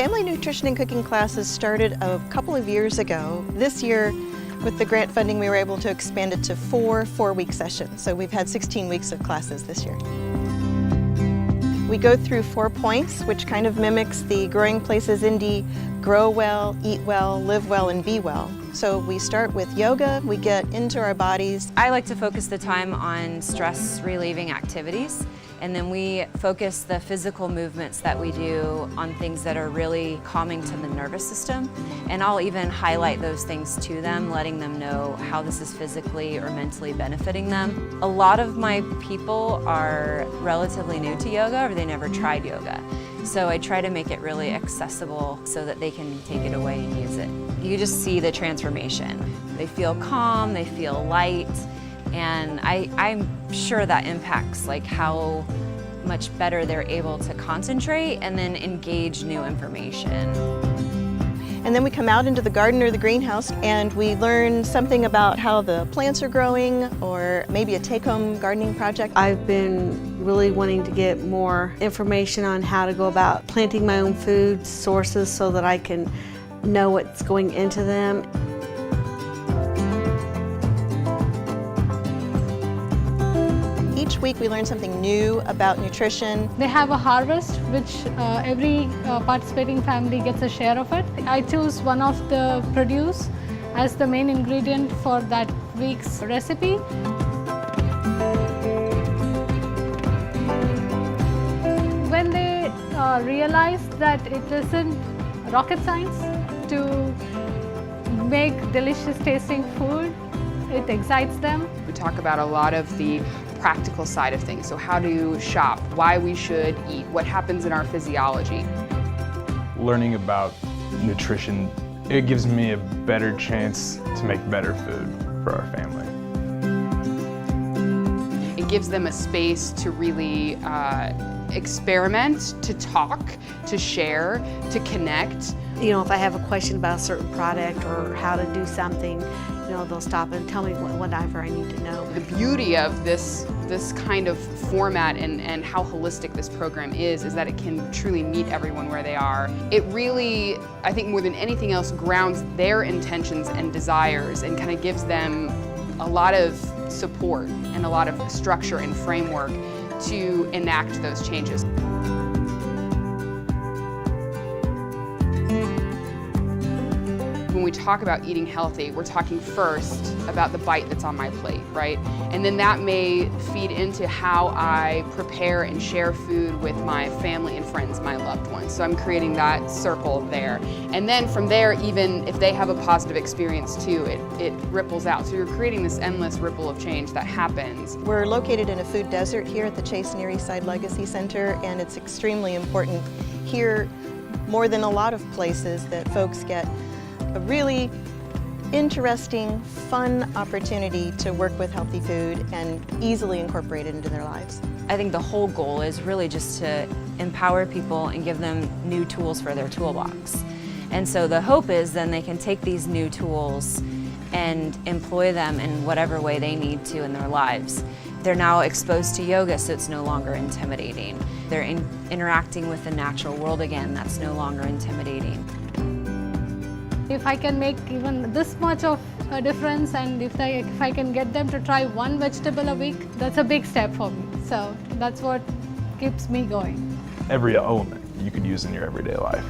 Family nutrition and cooking classes started a couple of years ago. This year, with the grant funding, we were able to expand it to four-week sessions. So we've had 16 weeks of classes this year. We go through 4 points, which kind of mimics the Growing Places Indy: grow well, eat well, live well, and be well. So we start with yoga, we get into our bodies. I like to focus the time on stress relieving activities, and then we focus the physical movements that we do on things that are really calming to the nervous system. And I'll even highlight those things to them, letting them know how this is physically or mentally benefiting them. A lot of my people are relatively new to yoga, or they never tried yoga. So I try to make it really accessible so that they can take it away and use it. You just see the transformation. They feel calm, they feel light, and I'm sure that impacts like how much better they're able to concentrate and then engage new information. And then we come out into the garden or the greenhouse and we learn something about how the plants are growing, or maybe a take-home gardening project. I've been really wanting to get more information on how to go about planting my own food sources so that I can know what's going into them. Each week we learn something new about nutrition. They have a harvest which every participating family gets a share of it. I choose one of the produce as the main ingredient for that week's recipe. When they realize that it isn't rocket science to make delicious tasting food, it excites them. We talk about a lot of the practical side of things, so how to shop, why we should eat, what happens in our physiology. Learning about nutrition, it gives me a better chance to make better food for our family. It gives them a space to really experiment, to talk, to share, to connect. You know, if I have a question about a certain product or how to do something, you know, they'll stop and tell me whatever I need to know. The beauty of this kind of format and how holistic this program is that it can truly meet everyone where they are. It really, I think more than anything else, grounds their intentions and desires and kind of gives them a lot of support and a lot of structure and framework to enact those changes. When we talk about eating healthy, we're talking first about the bite that's on my plate, right? And then that may feed into how I prepare and share food with my family and friends, my loved ones. So I'm creating that circle there. And then from there, even if they have a positive experience too, it ripples out. So you're creating this endless ripple of change that happens. We're located in a food desert here at the Chase Near East Side Legacy Center, and it's extremely important here, more than a lot of places, that folks get a really interesting, fun opportunity to work with healthy food and easily incorporate it into their lives. I think the whole goal is really just to empower people and give them new tools for their toolbox. And so the hope is then they can take these new tools and employ them in whatever way they need to in their lives. They're now exposed to yoga, so it's no longer intimidating. They're interacting with the natural world again, that's no longer intimidating. If I can make even this much of a difference, and if I can get them to try one vegetable a week, that's a big step for me. So that's what keeps me going. Every element you could use in your everyday life.